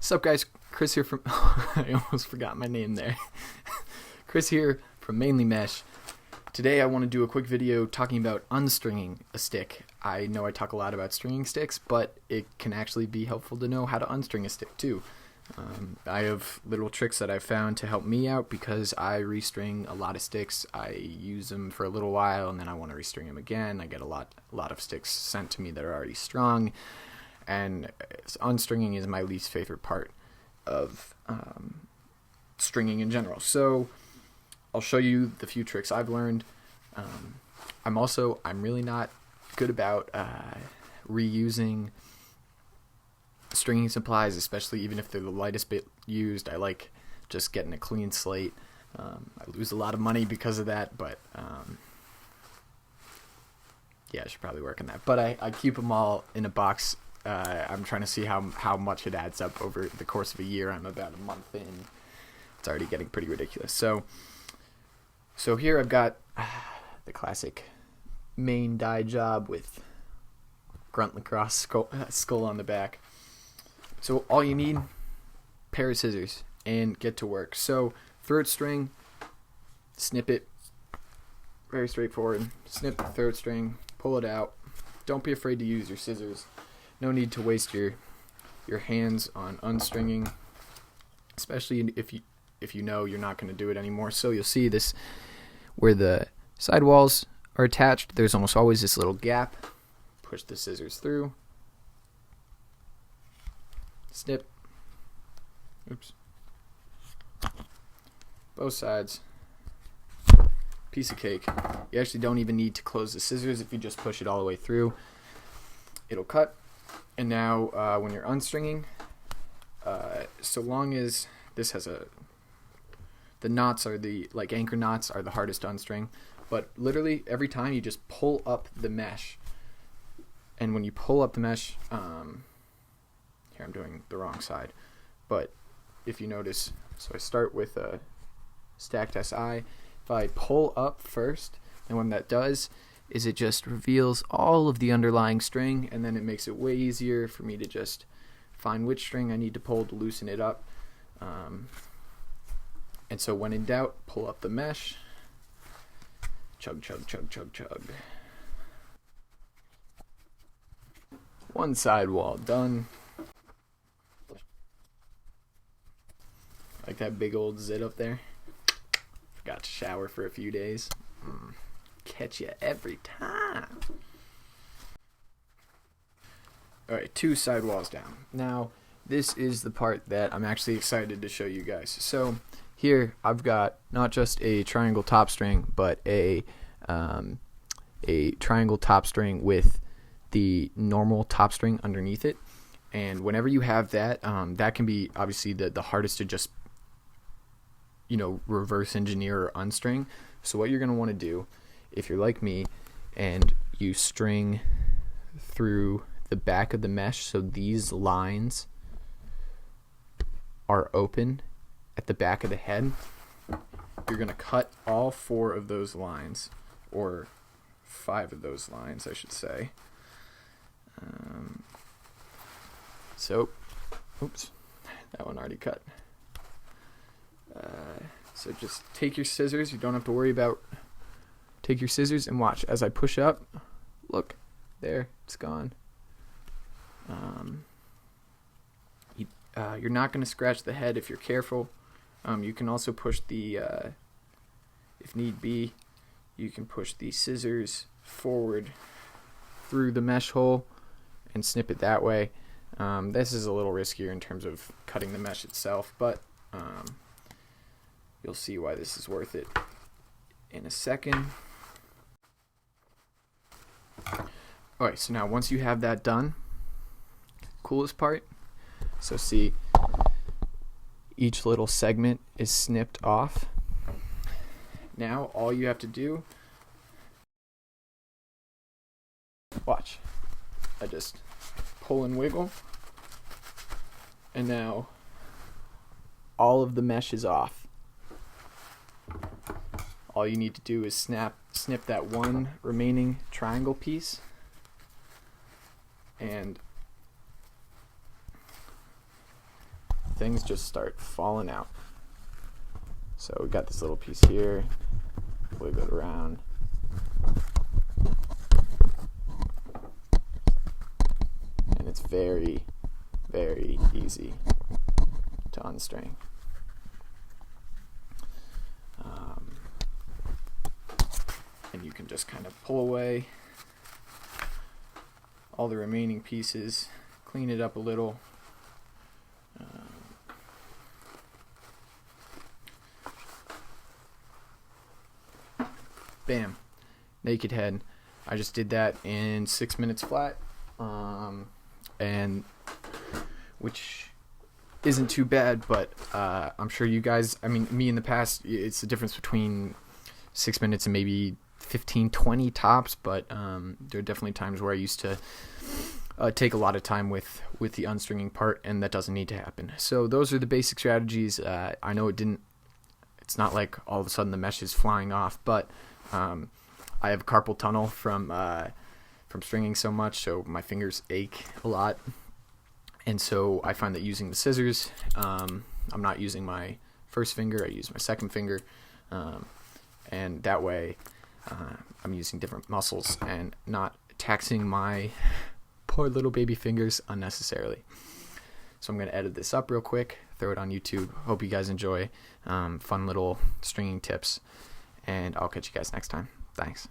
What's up, guys? Chris here from I almost forgot my name there. Chris here from Mainely Mesh. Today I want to do a quick video talking about unstringing a stick. I know I talk a lot about stringing sticks, but it can actually be helpful to know how to unstring a stick too. I have little tricks that I've found to help me out because I restring a lot of sticks. I use them for a little while and then I want to restring them again. I get a lot of sticks sent to me that are already strung, and unstringing is my least favorite part of stringing in general. So I'll show you the few tricks I've learned. I'm really not good about reusing stringing supplies, especially even if they're the lightest bit used. I like just getting a clean slate. I lose a lot of money because of that, but yeah, I should probably work on that. But I keep them all in a box. I'm trying to see how much it adds up over the course of a year. I'm about a month in. It's already getting pretty ridiculous. So here I've got the classic main die job with grunt lacrosse skull on the back. So all you need, pair of scissors, and get to work. So third string, snip it, very straightforward. Snip the third string, pull it out. Don't be afraid to use your scissors. No need to waste your hands on unstringing, especially if you know you're not going to do it anymore. So you'll see this where the sidewalls are attached. There's almost always this little gap. Push the scissors through. Snip. Oops. Both sides. Piece of cake. You actually don't even need to close the scissors. If you just push it all the way through, it'll cut. And now when you're unstringing, so long as this has the knots are like anchor knots are the hardest to unstring, but literally every time you just pull up the mesh. And when you pull up the mesh, here I'm doing the wrong side, but if you notice, so I start with a stacked SI. If I pull up first, and what that does is it just reveals all of the underlying string, and then it makes it way easier for me to just find which string I need to pull to loosen it up. And so when in doubt, pull up the mesh. Chug, chug, chug, chug, chug. One side wall done. Like that big old zit up there. Forgot to shower for a few days. Catch you every time. Alright, 2 side walls down. Now, this is the part that I'm actually excited to show you guys. So, here I've got not just a triangle top string, but a triangle top string with the normal top string underneath it. And whenever you have that, that can be obviously the hardest to just reverse engineer or unstring. So what you're going to want to do, if you're like me and you string through the back of the mesh, so these lines are open at the back of the head, you're going to cut all 4 of those lines, or 5 of those lines I should say. So oops, that one already cut. So just take your scissors. You don't have to worry about. Take your scissors and watch as I push up. Look, there, it's gone. You're not going to scratch the head if you're careful. You can also push the, if need be, you can push the scissors forward through the mesh hole and snip it that way. This is a little riskier in terms of cutting the mesh itself, but you'll see why this is worth it in a second. Alright, so now once you have that done, coolest part, so see, each little segment is snipped off. Now all you have to do, watch, I just pull and wiggle, and now all of the mesh is off. All you need to do is snip that one remaining triangle piece, and things just start falling out. So we got this little piece here, wiggle it around. And it's very, very easy to unstring. And you can just kind of pull away all the remaining pieces, clean it up a little. Bam, naked head. I just did that in 6 minutes flat, and which isn't too bad, but I'm sure you guys, I mean, me in the past, it's the difference between 6 minutes and maybe 15, 20 tops, but there are definitely times where I used to take a lot of time with the unstringing part, and that doesn't need to happen. So those are the basic strategies. I know it's not like all of a sudden the mesh is flying off, but I have carpal tunnel from stringing so much, so my fingers ache a lot. And so I find that using the scissors, I'm not using my first finger, I use my second finger, and that way I'm using different muscles and not taxing my poor little baby fingers unnecessarily. So I'm going to edit this up real quick, throw it on YouTube. Hope you guys enjoy fun little stringing tips, and I'll catch you guys next time. Thanks.